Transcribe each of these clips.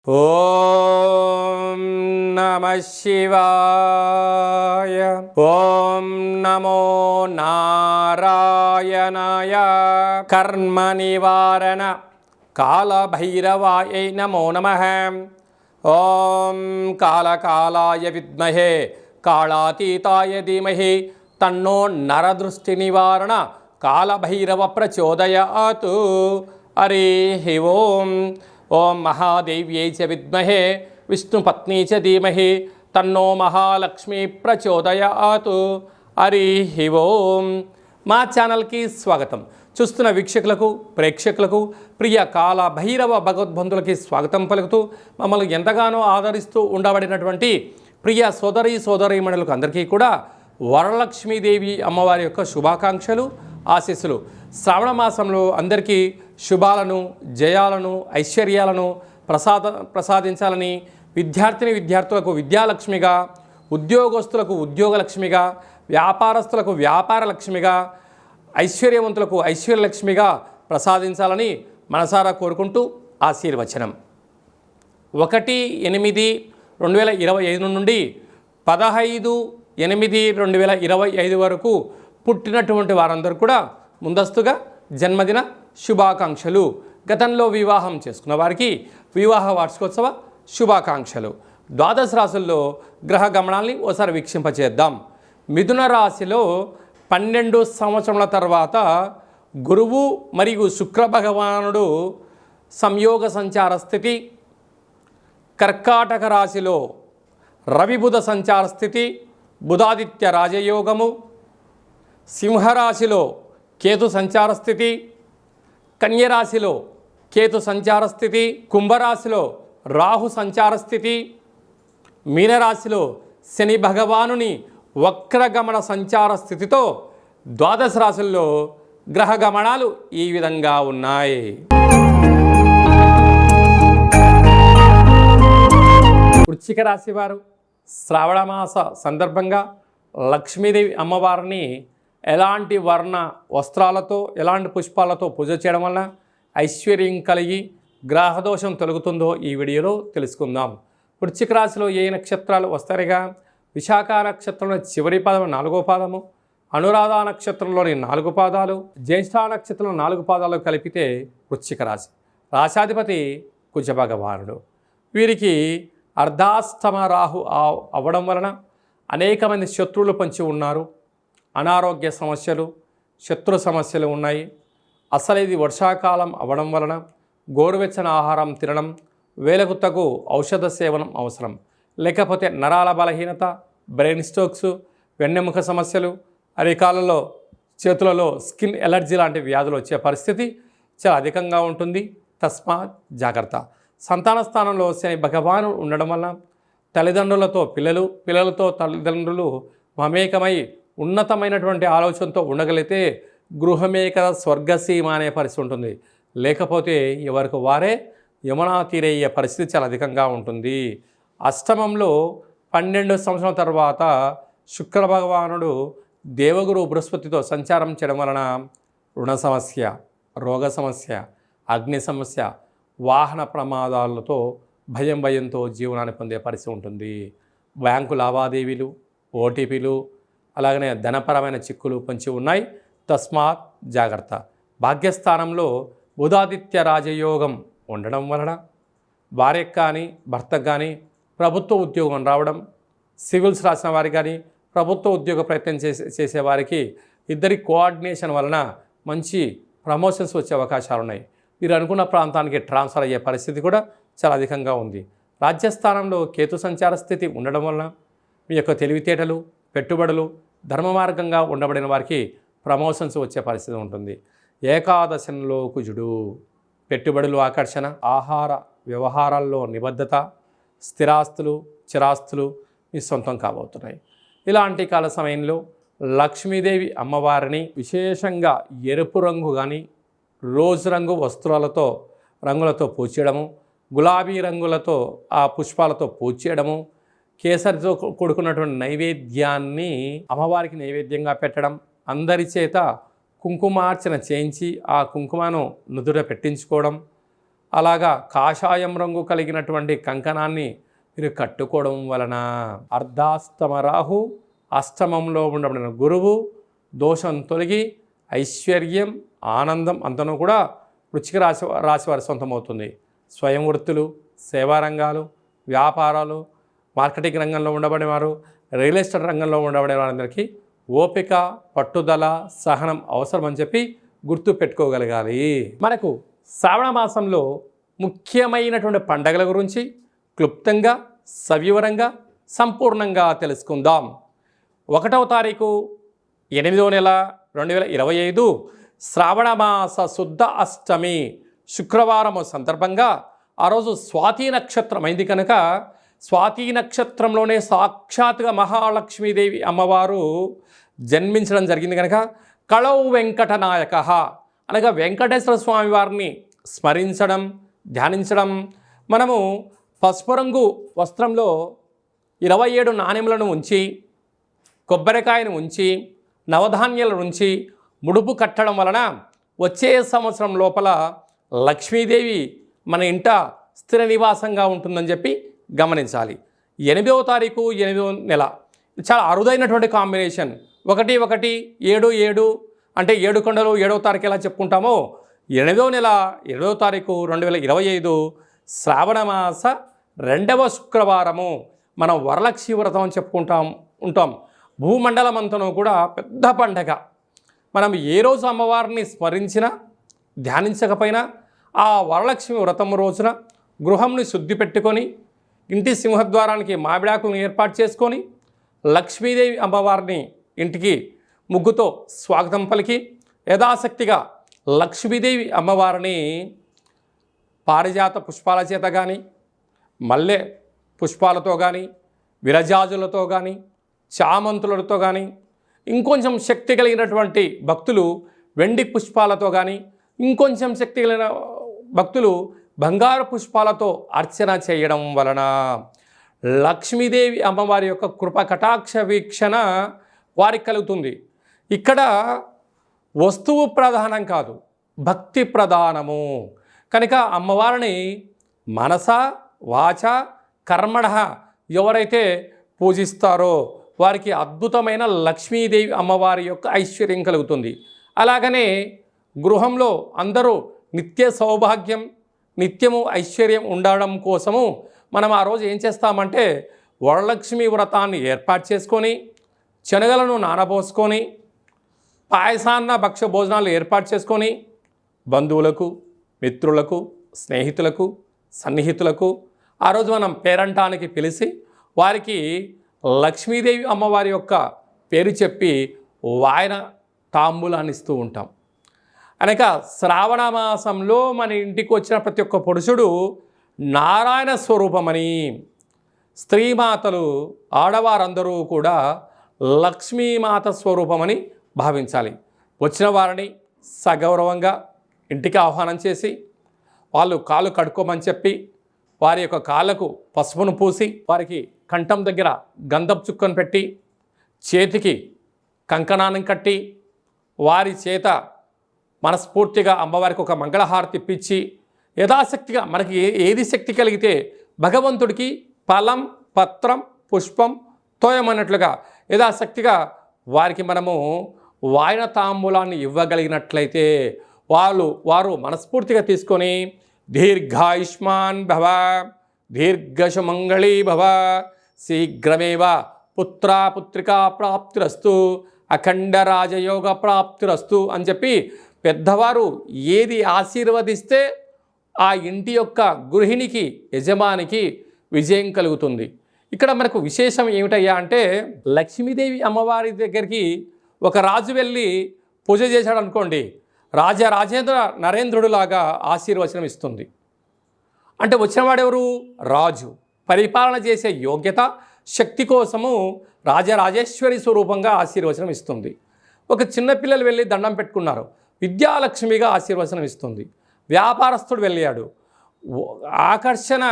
ఓం నమః శివాయ. ఓం నమో నారాయణాయ. కర్మ నివారణ కాళభైరవాయ నమో నమః. ఓం కాళకాలాయ విద్మహే కాళాతీతాయ ధీమహి తన్నో నరదృష్టి నివారణ కాళభైరవ ప్రచోదయాత్. హరి ఓం. ఓం మహాదేవ్యై చ విద్మహే విష్ణుపత్నీ చ ధీమహి తన్నో మహాలక్ష్మి ప్రచోదయాత్. హరి ఓం. మా ఛానల్కి స్వాగతం. చూస్తున్న వీక్షకులకు ప్రేక్షకులకు ప్రియ కాళభైరవ భగవద్బంధులకి స్వాగతం పలుకుతూ మమ్మల్ని ఎంతగానో ఆదరిస్తూ ఉండబడినటువంటి ప్రియ సోదరీమణులకు అందరికీ కూడా వరలక్ష్మీదేవి అమ్మవారి యొక్క శుభాకాంక్షలు, ఆశీస్సులు. శ్రావణ మాసంలో అందరికీ శుభాలను, జయాలను, ఐశ్వర్యాలను ప్రసాదించాలని విద్యార్థులకు విద్యాలక్ష్మిగా, ఉద్యోగస్తులకు ఉద్యోగలక్ష్మిగా, వ్యాపారస్తులకు వ్యాపారలక్ష్మిగా, ఐశ్వర్యవంతులకు ఐశ్వర్యలక్ష్మిగా ప్రసాదించాలని మనసారా కోరుకుంటూ ఆశీర్వచనం. 1/8/2025 నుండి 15/8/2025 వరకు పుట్టినటువంటి వారందరూ కూడా ముందస్తుగా జన్మదిన శుభాకాంక్షలు. గతంలో వివాహం చేసుకున్న వారికి వివాహ వార్షికోత్సవ శుభాకాంక్షలు. ద్వాదశ రాశుల్లో గ్రహ గమనాల్ని ఓసారి వీక్షింపచేద్దాం. మిథున రాశిలో 12 సంవత్సరముల తర్వాత గురువు మరియు శుక్ర భగవానుడు సంయోగ సంచార స్థితి. కర్కాటక రాశిలో రవి బుధ సంచార స్థితి, బుధాదిత్య రాజయోగము. సింహరాశిలో కేతు సంచార స్థితి, కన్యరాశిలో కేతు సంచార స్థితి, కుంభరాశిలో రాహు సంచార స్థితి, మీనరాశిలో శని భగవానుని వక్రగమన సంచార స్థితితో ద్వాదశ రాశుల్లో గ్రహ గమనాలు ఈ విధంగా ఉన్నాయి. వృశ్చిక రాశి వారు శ్రావణమాస సందర్భంగా లక్ష్మీదేవి అమ్మవారిని ఎలాంటి వర్ణ వస్త్రాలతో, ఎలాంటి పుష్పాలతో పూజ చేయడం వల్ల ఐశ్వర్యం కలిగి గ్రహదోషం తొలగుతుందో ఈ వీడియోలో తెలుసుకుందాం. వృశ్చిక రాశిలో ఏ నక్షత్రాలు వస్తాయిగా? విశాఖ నక్షత్రంలో చివరి పాదము 4వ పాదము, అనురాధ నక్షత్రంలోని 4 పాదాలు, జ్యేష్ఠ నక్షత్రంలో 4 పాదాలు కలిపితే వృశ్చిక రాశి. రాశాధిపతి కుజ భగవానుడు. వీరికి అర్ధాష్టమ రాహు అవ్వడం వలన అనేక మంది శత్రువులు పొంచి ఉన్నారు. అనారోగ్య సమస్యలు, శత్రు సమస్యలు ఉన్నాయి. అసలు ఇది వర్షాకాలం అవ్వడం వలన గోరువెచ్చని ఆహారం తినడం, వేలకు తగు ఔషధ సేవనం అవసరం. లేకపోతే నరాల బలహీనత, బ్రెయిన్ స్ట్రోక్స్, వెన్నెముక సమస్యలు, అరికాలలో చేతులలో స్కిన్ ఎలర్జీ లాంటి వ్యాధులు వచ్చే పరిస్థితి చాలా అధికంగా ఉంటుంది. తస్మాత్ జాగ్రత్త. సంతాన స్థానంలో శని భగవాను ఉండడం వల్ల తల్లిదండ్రులతో పిల్లలు, పిల్లలతో తల్లిదండ్రులు మమేకమై ఉన్నతమైనటువంటి ఆలోచనతో ఉండగలిగితే గృహమే కదా స్వర్గసీమ అనే పరిస్థితి ఉంటుంది. లేకపోతే ఎవరికి వారే యమునా తీరయ్యే పరిస్థితి చాలా అధికంగా ఉంటుంది. అష్టమంలో 12 సంవత్సరాల తర్వాత శుక్ర భగవానుడు దేవగురు బృహస్పతితో సంచారం చేయడం వలన రుణ సమస్య, రోగ సమస్య, అగ్ని సమస్య, వాహన ప్రమాదాలతో భయంతో జీవనాన్ని పొందే పరిస్థితి ఉంటుంది. బ్యాంకు లావాదేవీలు, ఓటీపీలు, అలాగనే ధనపరమైన చిక్కులు పొంచి ఉన్నాయి. తస్మాత్ జాగ్రత్త. భాగ్యస్థానంలో బుధాదిత్య రాజయోగం ఉండడం వలన భార్యకు కానీ భర్తకు కానీ ప్రభుత్వ ఉద్యోగం రావడం, సివిల్స్ రాసిన వారికి కానీ ప్రభుత్వ ఉద్యోగ ప్రయత్నం చేసేవారికి ఇద్దరి కోఆర్డినేషన్ వలన మంచి ప్రమోషన్స్ వచ్చే అవకాశాలు ఉన్నాయి. మీరు అనుకున్న ప్రాంతానికి ట్రాన్స్ఫర్ అయ్యే పరిస్థితి కూడా చాలా అధికంగా ఉంది. రాజ్యస్థానంలో కేతు సంచార స్థితి ఉండడం వలన మీ యొక్క తెలివితేటలు, పెట్టుబడులు ధర్మ మార్గంగా ఉండబడిన వారికి ప్రమోషన్స్ వచ్చే పరిస్థితి ఉంటుంది. ఏకాదశంలో కుజుడు. పెట్టుబడులు ఆకర్షణ, ఆహార వ్యవహారాల్లో నిబద్ధత, స్థిరాస్తులు, చిరాస్తులు మీ సొంతం కాబోతున్నాయి. ఇలాంటి కాల సమయంలో లక్ష్మీదేవి అమ్మవారిని విశేషంగా ఎరుపు రంగు కానీ రోజ్ రంగు వస్త్రాలతో రంగులతో పూచేయడము, గులాబీ రంగులతో ఆ పుష్పాలతో పూచేయడము, కేసరితో కూడుకున్నటువంటి నైవేద్యాన్ని అమ్మవారికి నైవేద్యంగా పెట్టడం, అందరి చేత కుంకుమార్చన చేయించి ఆ కుంకుమను నుదుట పెట్టించుకోవడం, అలాగా కాషాయం రంగు కలిగినటువంటి కంకణాన్ని మీరు కట్టుకోవడం వలన అర్ధాష్టమ రాహు అష్టమంలో ఉండబడిన గురువు దోషం తొలగి ఐశ్వర్యం ఆనందం అంతనూ కూడా వృశ్చిక రాశి వారి సొంతమవుతుంది. స్వయం వృత్తులు, సేవా రంగాలు, వ్యాపారాలు, మార్కెటింగ్ రంగంలో ఉండబడేవారు, రియల్ ఎస్టేట్ రంగంలో ఉండబడే వారందరికీ ఓపిక, పట్టుదల, సహనం అవసరం అని చెప్పి గుర్తు పెట్టుకోగలగాలి. మనకు శ్రావణ మాసంలో ముఖ్యమైనటువంటి పండగల గురించి క్లుప్తంగా, సవివరంగా, సంపూర్ణంగా తెలుసుకుందాం. 1వ తారీఖు 8వ నెల 2025 శ్రావణమాస శుద్ధ అష్టమి శుక్రవారము సందర్భంగా ఆ రోజు స్వాతి నక్షత్రం అయింది కనుక స్వాతి నక్షత్రంలోనే సాక్షాత్గా మహాలక్ష్మీదేవి అమ్మవారు జన్మించడం జరిగింది కనుక కళౌ వెంకటనాయక అనగా వెంకటేశ్వర స్వామి వారిని స్మరించడం, ధ్యానించడం. మనము పసుపు రంగు వస్త్రంలో 27 నాణెములను ఉంచి, కొబ్బరికాయను ఉంచి, నవధాన్యాలను ఉంచి ముడుపు కట్టడం వలన వచ్చే సంవత్సరం లోపల లక్ష్మీదేవి మన ఇంట స్థిర నివాసంగా ఉంటుందని చెప్పి గమనించాలి. 8వ తారీఖు 8వ నెల చాలా అరుదైనటువంటి కాంబినేషన్. 1 1 7 7 అంటే 7 కొండలు 7వ తారీఖు ఎలా చెప్పుకుంటామో 8వ నెల 7వ తారీఖు 2025 శ్రావణమాస 2వ శుక్రవారము మనం వరలక్ష్మి వ్రతం అని ఉంటాం. భూమండలం అంతనూ కూడా పెద్ద పండగ. మనం ఏ రోజు అమ్మవారిని స్మరించినా, ధ్యానించకపోయినా ఆ వరలక్ష్మి వ్రతం రోజున గృహంని శుద్ధి పెట్టుకొని ఇంటి సింహద్వారానికి మామిడాకులను ఏర్పాటు చేసుకొని లక్ష్మీదేవి అమ్మవారిని ఇంటికి ముగ్గుతో స్వాగతం పలికి యథాశక్తిగా లక్ష్మీదేవి అమ్మవారిని పారిజాత పుష్పాల చేత కానీ, మల్లె పుష్పాలతో కానీ, విరజాజులతో కానీ, చామంతులతో కానీ, ఇంకొంచెం శక్తి కలిగినటువంటి భక్తులు వెండి పుష్పాలతో కానీ, ఇంకొంచెం శక్తి కలిగిన భక్తులు బంగారు పుష్పాలతో అర్చన చేయడం వలన లక్ష్మీదేవి అమ్మవారి యొక్క కృప కటాక్ష వీక్షణ వారికి కలుగుతుంది. ఇక్కడ వస్తువు ప్రధానం కాదు, భక్తి ప్రధానము కనుక అమ్మవారిని మనస, వాచ, కర్మణ ఎవరైతే పూజిస్తారో వారికి అద్భుతమైన లక్ష్మీదేవి అమ్మవారి యొక్క ఐశ్వర్యం కలుగుతుంది. అలాగనే గృహంలో అందరూ నిత్య సౌభాగ్యం, నిత్యము ఐశ్వర్యం ఉండడం కోసము మనం ఆ రోజు ఏం చేస్తామంటే వరలక్ష్మి వ్రతాన్ని ఏర్పాటు చేసుకొని శనగలను నానబోసుకొని పాయసాన్న భక్ష్య భోజనాలు ఏర్పాటు చేసుకొని బంధువులకు, మిత్రులకు, స్నేహితులకు, సన్నిహితులకు ఆ రోజు మనం పేరంటానికి పిలిచి వారికి లక్ష్మీదేవి అమ్మవారి యొక్క పేరు చెప్పి వాయన తాంబూలాన్ని ఇస్తూ ఉంటాం. అనగా శ్రావణ మాసంలో మన ఇంటికి వచ్చిన ప్రతి ఒక్క పురుషుడు నారాయణ స్వరూపమని, స్త్రీమాతలు ఆడవారందరూ కూడా లక్ష్మీమాత స్వరూపమని భావించాలి. వచ్చిన వారిని సగౌరవంగా ఇంటికి ఆహ్వానం చేసి వాళ్ళు కాళ్ళు కడుక్కోమని చెప్పి వారి యొక్క కాళ్ళకు పసుపును పూసి వారికి కంఠం దగ్గర గంధపు చుక్కను పెట్టి చేతికి కంకణాన్ని కట్టి వారి చేత మనస్ఫూర్తిగా అమ్మవారికి ఒక మంగళహారతి ఇప్పించి యథాశక్తిగా మనకి ఏది శక్తి కలిగితే భగవంతుడికి ఫలం, పత్రం, పుష్పం, తోయమన్నట్లుగా యథాశక్తిగా వారికి మనము వాయన తాంబూలాన్ని ఇవ్వగలిగినట్లయితే వారు మనస్ఫూర్తిగా తీసుకొని దీర్ఘాయుష్మాన్ భవ, దీర్ఘసుమంగళీ భవ, శీఘ్రమేవ పుత్రికా ప్రాప్తిరస్తు, అఖండ రాజయోగ ప్రాప్తిరస్తు అని చెప్పి పెద్దవారు ఏది ఆశీర్వదిస్తే ఆ ఇంటి యొక్క గృహిణికి, యజమానికి విజయం కలుగుతుంది. ఇక్కడ మనకు విశేషం ఏమిటయ్యా అంటే లక్ష్మీదేవి అమ్మవారి దగ్గరికి ఒక రాజు వెళ్ళి పూజ చేశాడు అనుకోండి, రాజేంద్ర నరేంద్రుడిలాగా ఆశీర్వచనం ఇస్తుంది. అంటే వచ్చినవాడెవరు? రాజు. పరిపాలన చేసే యోగ్యత, శక్తి కోసము రాజరాజేశ్వరి స్వరూపంగా ఆశీర్వచనం ఇస్తుంది. ఒక చిన్నపిల్లలు వెళ్ళి దండం పెట్టుకున్నారు, విద్యాలక్ష్మిగా ఆశీర్వచనం ఇస్తుంది. వ్యాపారస్తుడు వెళ్ళాడు, ఆకర్షణ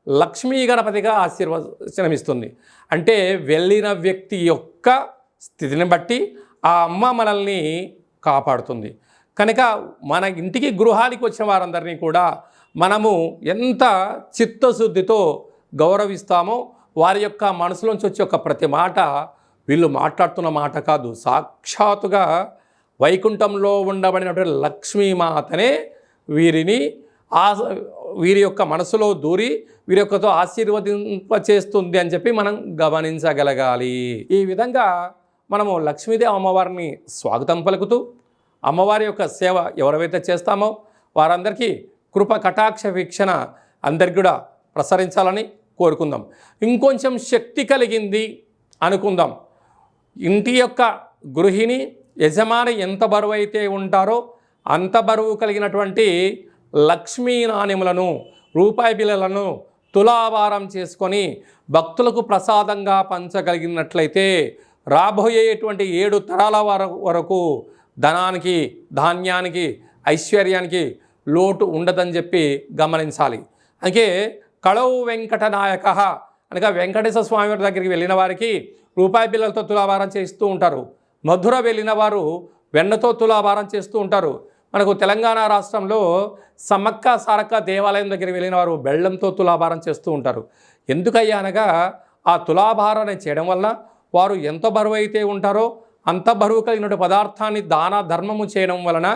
లక్ష్మీ గణపతిగా ఆశీర్వచనం ఇస్తుంది. అంటే వెళ్ళిన వ్యక్తి యొక్క స్థితిని బట్టి ఆ అమ్మ మనల్ని కాపాడుతుంది. కనుక మన ఇంటికి గృహానికి వచ్చిన వారందరినీ కూడా మనము ఎంత చిత్తశుద్ధితో గౌరవిస్తామో వారి యొక్క మనసులోంచి వచ్చే ఒక ప్రతి మాట వీళ్ళు మాట్లాడుతున్న మాట కాదు, సాక్షాత్తుగా వైకుంఠంలో ఉండబడినటువంటి లక్ష్మీమాతనే వీరిని వీరి యొక్క మనసులో దూరి వీరి యొక్కతో ఆశీర్వదింపచేస్తుంది అని చెప్పి మనం గమనించగలగాలి. ఈ విధంగా మనము లక్ష్మీదేవి అమ్మవారిని స్వాగతం పలుకుతూ అమ్మవారి యొక్క సేవ ఎవరైతే చేస్తామో వారందరికీ కృప కటాక్ష వీక్షణ అందరికి కూడా ప్రసరించాలని కోరుకుందాం. ఇంకొంచెం శక్తి కలిగింది అనుకుందాం. ఇంటి యొక్క గృహిణి యజమాని ఎంత బరువు అయితే ఉంటారో అంత బరువు కలిగినటువంటి లక్ష్మీ నాణ్యములను రూపాయి బిళ్ళలను తులాభారం చేసుకొని భక్తులకు ప్రసాదంగా పంచగలిగినట్లయితే రాబోయేటువంటి 7 తరాల వరకు ధనానికి ధాన్యానికి ఐశ్వర్యానికి లోటు ఉండదని చెప్పి గమనించాలి. అందుకే కళవు వెంకట నాయక అనగా వెంకటేశ్వర స్వామి వారి దగ్గరికి వెళ్ళిన వారికి రూపాయి బిళ్ళలతో తులాభారం చేస్తూ ఉంటారు. మధుర వెళ్ళిన వారు వెన్నతో తులాభారం చేస్తూ ఉంటారు. మనకు తెలంగాణ రాష్ట్రంలో సమ్మక్క సారక్క దేవాలయం దగ్గరికి వెళ్ళిన వారు బెల్లంతో తులాభారం చేస్తూ ఉంటారు. ఎందుకయ్యా అనగా ఆ తులాభారాన్ని చేయడం వల్ల వారు ఎంత బరువు అయితే ఉంటారో అంత బరువు కలిగిన పదార్థాన్ని దాన ధర్మము చేయడం వలన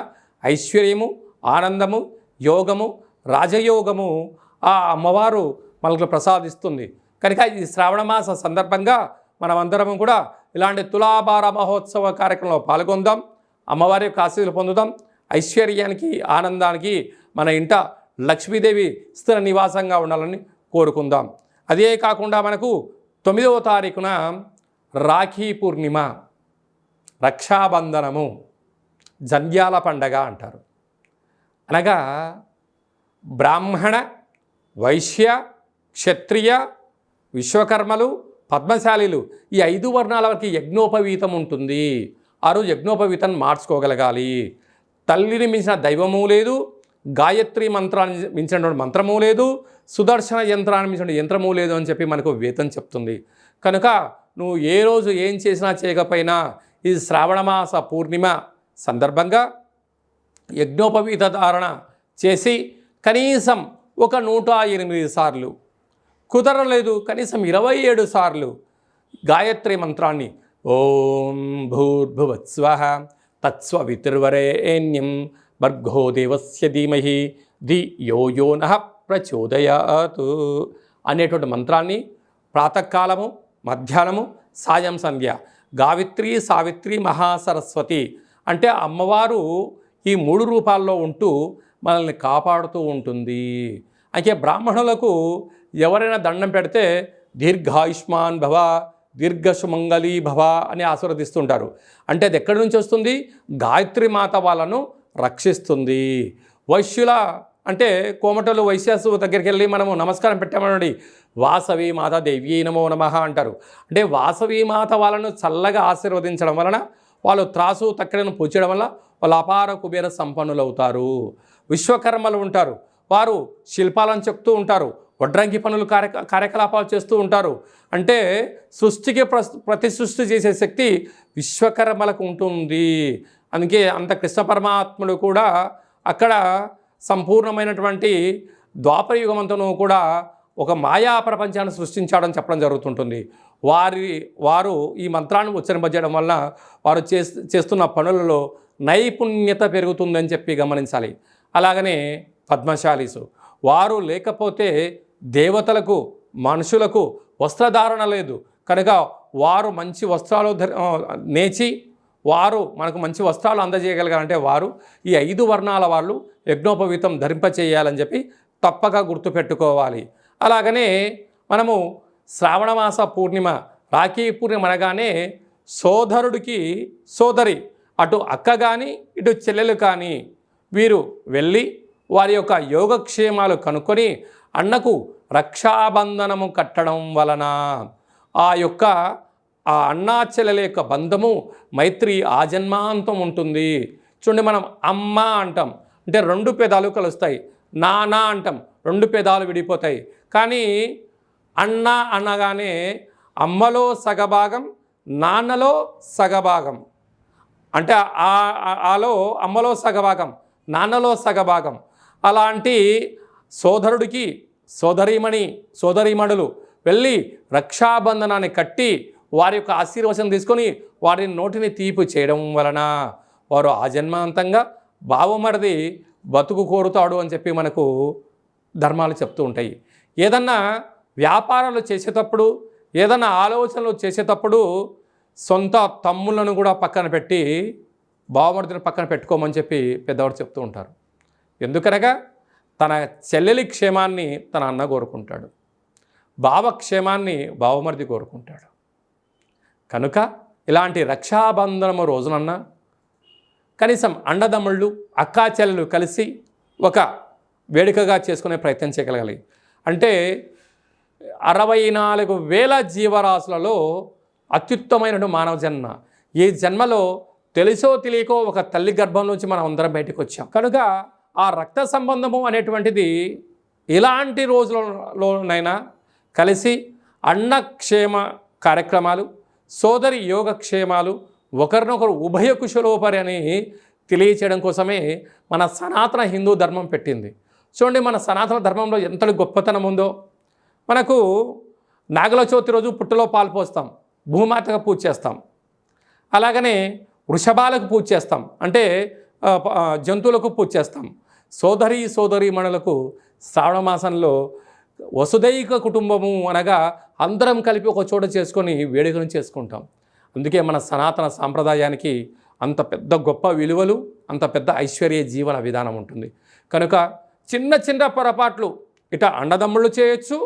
ఐశ్వర్యము ఆనందము యోగము రాజయోగము ఆ అమ్మవారు మనకు ప్రసాదిస్తుంది. కనుక ఈ శ్రావణమాస సందర్భంగా మనమందరము కూడా ఇలాంటి తులాభార మహోత్సవ కార్యక్రమంలో పాల్గొందాం. అమ్మవారి యొక్క ఆశీస్సులు పొందుదాం. ఐశ్వర్యానికి ఆనందానికి మన ఇంట లక్ష్మీదేవి స్థిర నివాసంగా ఉండాలని కోరుకుందాం. అదే కాకుండా మనకు 9వ తారీఖున రాఖీ పూర్ణిమ, రక్షాబంధనము, జంధ్యాల పండగ అంటారు. అనగా బ్రాహ్మణ వైశ్య క్షత్రియ విశ్వకర్మలు పద్మశాలీలు ఈ 5 వర్ణాల వరకు యజ్ఞోపవీతం ఉంటుంది. ఆ రోజు యజ్ఞోపవీతం మార్చుకోగలగాలి. తల్లిని మించిన దైవము లేదు, గాయత్రి మంత్రాన్ని మించినటువంటి మంత్రము లేదు, సుదర్శన యంత్రాన్ని మించిన యంత్రము లేదు అని చెప్పి మనకు వేదం చెప్తుంది. కనుక నువ్వు ఏ రోజు ఏం చేసినా చేయకపోయినా ఈ శ్రావణమాస పూర్ణిమ సందర్భంగా యజ్ఞోపవీత ధారణ చేసి కనీసం ఒక 108 సార్లు, కుదరలేదు కనీసం 27 సార్లు గాయత్రి మంత్రాన్ని ఓం భూర్భువత్స్వః తత్స్వవితుర్వరేణ్యం భర్గో దేవస్య ధీమహి ధియో యో నః ప్రచోదయాత్ అనేటువంటి మంత్రాన్ని ప్రాతకాలము మధ్యాహ్నము సాయం సంధ్య గావిత్రి సావిత్రి మహాసరస్వతి అంటే అమ్మవారు ఈ 3 రూపాల్లో ఉంటూ మనల్ని కాపాడుతూ ఉంటుంది. అయితే బ్రాహ్మణులకు ఎవరైనా దండం పెడితే దీర్ఘాయుష్మాన్ భవ దీర్ఘసుమంగళీ భవ అని ఆశీర్వదిస్తుంటారు. అంటే అది ఎక్కడి నుంచి వస్తుంది? గాయత్రి మాత వాళ్ళను రక్షిస్తుంది. వైశ్యుల అంటే కోమటలు వైశ్యాసు దగ్గరికి వెళ్ళి మనము నమస్కారం పెట్టామనండి, వాసవి మాత దేవ్యై నమో నమః అంటారు. అంటే వాసవి మాత వాళ్ళను చల్లగా ఆశీర్వదించడం వలన వాళ్ళు త్రాసు తక్కడను పూచడం వల్ల వాళ్ళు అపార కుబేర సంపన్నులు అవుతారు. విశ్వకర్మలు ఉంటారు, వారు శిల్పాలను చెప్తూ ఉంటారు, వడ్రంగి పనులు కార్యకలాపాలు చేస్తూ ఉంటారు. అంటే సృష్టికి ప్రతి సృష్టి చేసే శక్తి విశ్వకర్మలకు ఉంటుంది. అందుకే అంత కృష్ణ పరమాత్ముడు కూడా అక్కడ సంపూర్ణమైనటువంటి ద్వాపర యుగమంతను కూడా ఒక మాయా ప్రపంచాన్ని సృష్టించాడని చెప్పడం జరుగుతుంటుంది. వారు ఈ మంత్రాన్ని ఉచ్చరింపజేయడం వల్ల వారు చేస్తున్న పనులలో నైపుణ్యత పెరుగుతుందని చెప్పి గమనించాలి. అలాగనే పద్మశాలీసు వారు లేకపోతే దేవతలకు మనుషులకు వస్త్రధారణ లేదు. కనుక వారు మంచి వస్త్రాలు నేచి వారు మనకు మంచి వస్త్రాలు అందజేయగలగాలంటే వారు ఈ 5 వర్ణాల వాళ్ళు యజ్ఞోపవీతం ధరింపచేయాలని చెప్పి తప్పక గుర్తుపెట్టుకోవాలి. అలాగనే మనము శ్రావణమాస పూర్ణిమ రాఖీ పూర్ణిమ అనగానే సోదరుడికి సోదరి అటు అక్క కానీ ఇటు చెల్లెలు కానీ వీరు వెళ్ళి వారి యొక్క యోగక్షేమాలు కనుక్కొని అన్నకు రక్షాబంధనము కట్టడం వలన ఆ అన్నా చెల్లెల యొక్క బంధము మైత్రి ఆజన్మాంతం ఉంటుంది. చూడండి, మనం అమ్మ అంటాం అంటే 2 పెదాలు కలుస్తాయి, నాన్న అంటాం 2 పెదాలు విడిపోతాయి. కానీ అన్న అనగానే అమ్మలో సగభాగం నాన్నలో సగభాగం, అంటే అమ్మలో సగభాగం నాన్నలో సగభాగం. అలాంటి సోదరుడికి సోదరీమణులు వెళ్ళి రక్షాబంధనాన్ని కట్టి వారి యొక్క ఆశీర్వచనం తీసుకొని వారి నోటిని తీపి చేయడం వలన వారు ఆజన్మాంతంగా బావమరిది బతుకు కోరుతాడు అని చెప్పి మనకు ధర్మాలు చెప్తూ ఉంటాయి. ఏదన్నా వ్యాపారాలు చేసేటప్పుడు, ఏదన్నా ఆలోచనలు చేసేటప్పుడు సొంత తమ్ములను కూడా పక్కన పెట్టి బావమరిదిని పక్కన పెట్టుకోమని చెప్పి పెద్దవాడు చెప్తూ ఉంటారు. ఎందుకనగా తన చెల్లెలి క్షేమాన్ని తన అన్న కోరుకుంటాడు, బావ క్షేమాన్ని బావమరిది కోరుకుంటాడు. కనుక ఇలాంటి రక్షాబంధనము రోజునన్నా కనీసం అండదమ్ముళ్ళు అక్కా చెల్లెలు కలిసి ఒక వేడుకగా చేసుకునే ప్రయత్నం చేయగలగాలి. అంటే 64,000 జీవరాశులలో అత్యుత్తమైన మానవ జన్మ. ఈ జన్మలో తెలుసో తెలియకో ఒక తల్లి గర్భం నుంచి మనం అందరం బయటకు వచ్చాం. కనుక ఆ రక్త సంబంధము అనేటువంటిది ఇలాంటి రోజులలోనైనా కలిసి అన్నక్షేమ కార్యక్రమాలు, సోదరి యోగక్షేమాలు, ఒకరినొకరు ఉభయ కుశలోపరి అని తెలియచేయడం కోసమే మన సనాతన హిందూ ధర్మం పెట్టింది. చూడండి, మన సనాతన ధర్మంలో ఎంత గొప్పతనం ఉందో. మనకు నాగల చవితి రోజు పుట్టలో పాలు పోస్తాం, భూమాతకు పూజ చేస్తాం. అలాగనే వృషభాలకు పూజ చేస్తాం, అంటే జంతువులకు పూజ చేస్తాం. సోదరీమణులకు శ్రావణ మాసంలో వసుదైక కుటుంబము అనగా అందరం కలిపి ఒక చోట చేసుకొని వేడుకను చేసుకుంటాం. అందుకే మన సనాతన సాంప్రదాయానికి అంత పెద్ద గొప్ప విలువలు, అంత పెద్ద ఐశ్వర్య జీవన విధానం ఉంటుంది. కనుక చిన్న చిన్న పొరపాట్లు ఇట అన్నదమ్ముళ్ళు చేయొచ్చు,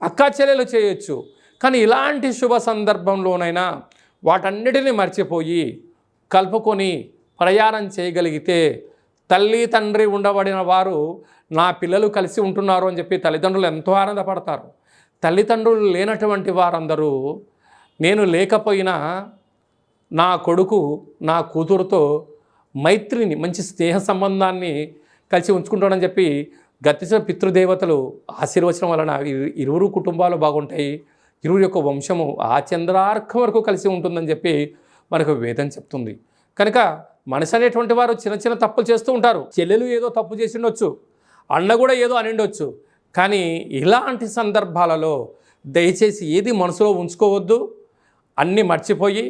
అక్కా చెల్లెలు చేయొచ్చు. కానీ ఇలాంటి శుభ సందర్భంలోనైనా వాటన్నిటిని మర్చిపోయి కలుపుకొని ప్రయాణం చేయగలిగితే తల్లి తండ్రి ఉండబడిన వారు నా పిల్లలు కలిసి ఉంటున్నారు అని చెప్పి తల్లిదండ్రులు ఎంతో ఆనందపడతారు. తల్లిదండ్రులు లేనటువంటి వారందరూ నేను లేకపోయినా నా కొడుకు నా కూతురుతో మైత్రిని, మంచి స్నేహ సంబంధాన్ని కలిసి ఉంచుకుంటాడని చెప్పి గతించిన పితృదేవతలు ఆశీర్వచనం వలన ఇరువురు కుటుంబాలు బాగుంటాయి, ఇరువురు యొక్క వంశము ఆ చంద్రార్కం వరకు కలిసి ఉంటుందని చెప్పి మనకు వేదం చెప్తుంది. కనుక మనిషి అనేటువంటి వారు చిన్న చిన్న తప్పులు చేస్తూ ఉంటారు. చెల్లెలు ఏదో తప్పు చేసి ఉండొచ్చు, అన్న కూడా ఏదో అని ఉండొచ్చు. కానీ ఇలాంటి సందర్భాలలో దయచేసి ఏది మనసులో ఉంచుకోవద్దు. అన్నీ మర్చిపోయి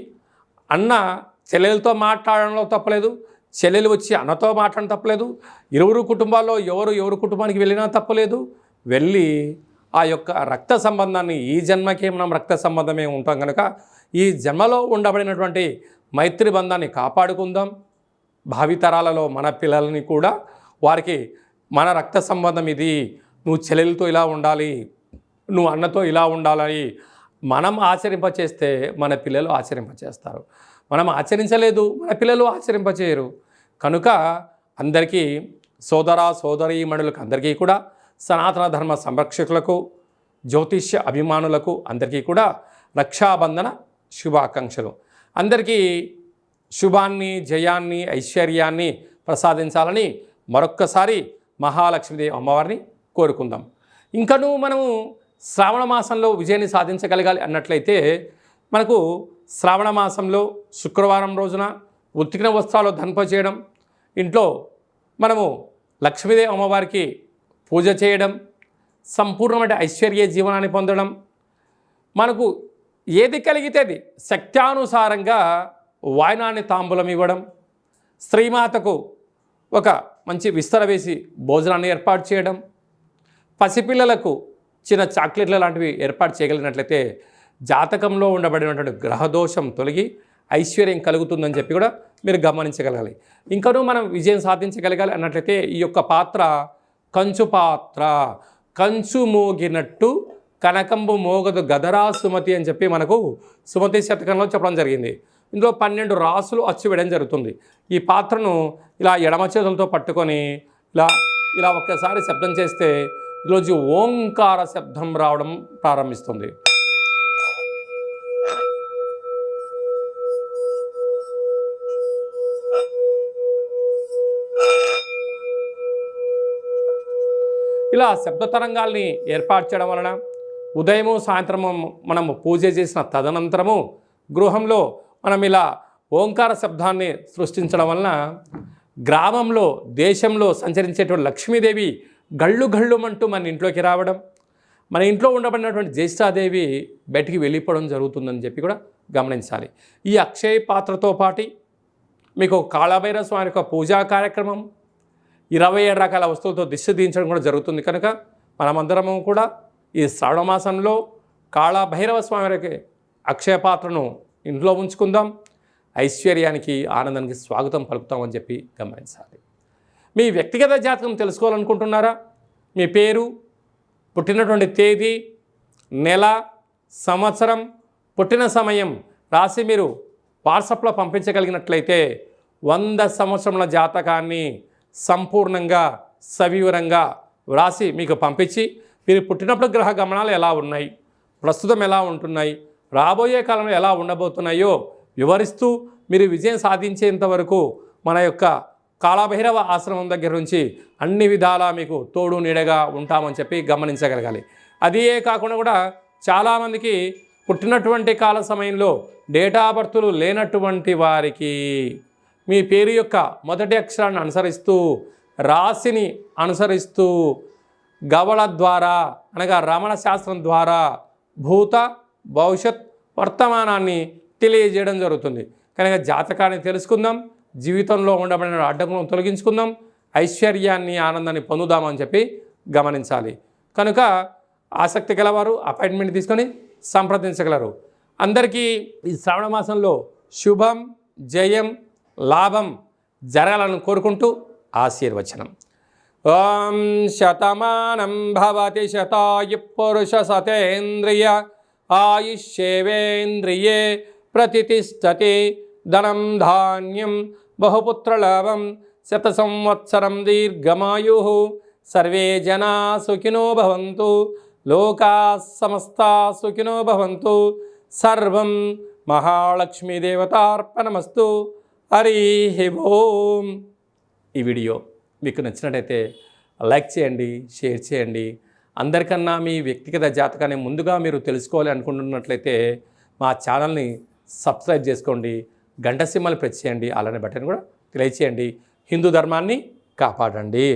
అన్న చెల్లెలతో మాట్లాడడంలో తప్పలేదు, చెల్లెలు వచ్చి అన్నతో మాట్లాడడం తప్పలేదు, ఇరువురు కుటుంబాల్లో ఎవరు కుటుంబానికి వెళ్ళినా తప్పలేదు. వెళ్ళి ఆ యొక్క రక్త సంబంధాన్ని, ఈ జన్మకే మనం రక్త సంబంధమే ఉంటాం కనుక ఈ జన్మలో ఉండబడినటువంటి మైత్రి బంధాన్ని కాపాడుకుందాం. భావితరాలలో మన పిల్లల్ని కూడా వారికి మన రక్త సంబంధం ఇది, నువ్వు చెల్లెలతో ఇలా ఉండాలి, నువ్వు అన్నతో ఇలా ఉండాలని మనం ఆచరింపచేస్తే మన పిల్లలు ఆచరింపచేస్తారు. మనం ఆచరించలేదు, మన పిల్లలు ఆచరింపచేయరు. కనుక అందరికీ సోదరీమణులకు అందరికీ కూడా, సనాతన ధర్మ సంరక్షకులకు, జ్యోతిష్య అభిమానులకు అందరికీ కూడా రక్షాబంధన శుభాకాంక్షలు. అందరికీ శుభాన్ని, జయాన్ని, ఐశ్వర్యాన్ని ప్రసాదించాలని మరొక్కసారి మహాలక్ష్మీదేవి అమ్మవారిని కోరుకుందాం. ఇంకనూ మనము శ్రావణ మాసంలో విజయాన్ని సాధించగలగాలి అన్నట్లయితే మనకు శ్రావణ మాసంలో శుక్రవారం రోజున ఉతికిన వస్త్రాలు ధరింపజేయడం, ఇంట్లో మనము లక్ష్మీదేవి అమ్మవారికి పూజ చేయడం, సంపూర్ణమైన ఐశ్వర్య జీవనాన్ని పొందడం, మనకు ఏది కలిగితే అది శక్త్యానుసారంగా వాయనాన్ని తాంబూలం ఇవ్వడం, స్త్రీమాతకు ఒక మంచి విస్తర వేసి భోజనాన్ని ఏర్పాటు చేయడం, పసిపిల్లలకు చిన్న చాక్లెట్ల లాంటివి ఏర్పాటు చేయగలిగినట్లయితే జాతకంలో ఉండబడినటువంటి గ్రహదోషం తొలగి ఐశ్వర్యం కలుగుతుందని చెప్పి కూడా మీరు గమనించగలగాలి. ఇంకనూ మనం విజయం సాధించగలగాలి అన్నట్లయితే ఈ యొక్క పాత్ర కంచు పాత్ర, కంచు మోగినట్టు కనకంబు మోగదు గదరా సుమతి అని చెప్పి మనకు సుమతి శతకంలో చెప్పడం జరిగింది. ఇందులో 12 రాసులు అచ్చు వేయడం జరుగుతుంది. ఈ పాత్రను ఇలా ఎడమ చేతులతో పట్టుకొని ఇలా ఒక్కసారి శబ్దం చేస్తే ఈరోజు ఓంకార శబ్దం రావడం ప్రారంభిస్తుంది. ఇలా శబ్ద తరంగాల్ని ఏర్పాటు చేయడం వలన ఉదయము సాయంత్రము మనము పూజ చేసిన తదనంతరము గృహంలో మనం ఇలా ఓంకార శబ్దాన్ని సృష్టించడం వలన గ్రామంలో, దేశంలో సంచరించేటువంటి లక్ష్మీదేవి గళ్ళు గళ్ళుమంటూ మన ఇంట్లోకి రావడం, మన ఇంట్లో ఉండబడినటువంటి జ్యేష్ఠాదేవి బయటికి వెళ్ళిపోవడం జరుగుతుందని చెప్పి కూడా గమనించాలి. ఈ అక్షయ పాత్రతో పాటు మీకు కాళభైరవ స్వామి యొక్క పూజా కార్యక్రమం 27 రకాల వస్తువులతో దిష్టి తీయించడం కూడా జరుగుతుంది. కనుక మనమందరము కూడా ఈ శ్రావణ మాసంలో కాళభైరవ స్వామి అక్షయ పాత్రను ఇంట్లో ఉంచుకుందాం. ఐశ్వర్యానికి ఆనందానికి స్వాగతం పలుకుతామని చెప్పి గమనించాలి. మీ వ్యక్తిగత జాతకం తెలుసుకోవాలనుకుంటున్నారా? మీ పేరు, పుట్టినటువంటి తేదీ, నెల, సంవత్సరం, పుట్టిన సమయం రాసి మీరు వాట్సాప్లో పంపించగలిగినట్లయితే 100 సంవత్సరముల జాతకాన్ని సంపూర్ణంగా సవివరంగా వ్రాసి మీకు పంపించి మీరు పుట్టినప్పుడు గ్రహ గమనాలు ఎలా ఉన్నాయి, ప్రస్తుతం ఎలా ఉంటున్నాయి, రాబోయే కాలంలో ఎలా ఉండబోతున్నాయో వివరిస్తూ మీరు విజయం సాధించేంత వరకు మన యొక్క కాళభైరవ ఆశ్రమం దగ్గర నుంచి అన్ని విధాలా మీకు తోడు నీడగా ఉంటామని చెప్పి గమనించగలగాలి. అదే కాకుండా కూడా చాలామందికి పుట్టినటువంటి కాల సమయంలో డేటా బర్తులు లేనటువంటి వారికి మీ పేరు యొక్క మొదటి అక్షరాన్ని అనుసరిస్తూ, రాశిని అనుసరిస్తూ, గవళ ద్వారా అనగా రమణ శాస్త్రం ద్వారా భూత భవిష్యత్ వర్తమానాన్ని తెలియజేయడం జరుగుతుంది. కనుక జాతకాన్ని తెలుసుకుందాం, జీవితంలో ఉండబడిన అడ్డంకులను తొలగించుకుందాం, ఐశ్వర్యాన్ని ఆనందాన్ని పొందుదామని చెప్పి గమనించాలి. కనుక ఆసక్తి గలవారు అపాయింట్మెంట్ తీసుకొని సంప్రదించగలరు. అందరికీ ఈ శ్రావణ మాసంలో శుభం, జయం, లాభం జరగాలని కోరుకుంటూ ఆశీర్వచనం. ఓం శతమానం భవతి శతాయు పురుష సతేంద్రియ ఆయుష్యేవేంద్రియే ప్రతిష్టతి ధనం ధాన్యం బహుపుత్రలాభం శత సంవత్సరం దీర్ఘమాయు సర్వే జనా సుఖినో భవంతు లోకా సమస్తా సుఖినో భవంతు సర్వం మహాలక్ష్మీదేవతార్పణమస్తు. హరి ఓం. ఈ వీడియో మీకు నచ్చినట్టయితే లైక్ చేయండి, షేర్ చేయండి. అందరికన్నా మీ వ్యక్తిగత జాతకాన్ని ముందుగా మీరు తెలుసుకోవాలి అనుకుంటున్నట్లయితే మా ఛానల్ని సబ్స్క్రైబ్ చేసుకోండి, గంట సింబల్ ప్రెస్ చేయండి, అలానే బటన్ కూడా తెలియచేయండి. హిందూ ధర్మాన్ని కాపాడండి.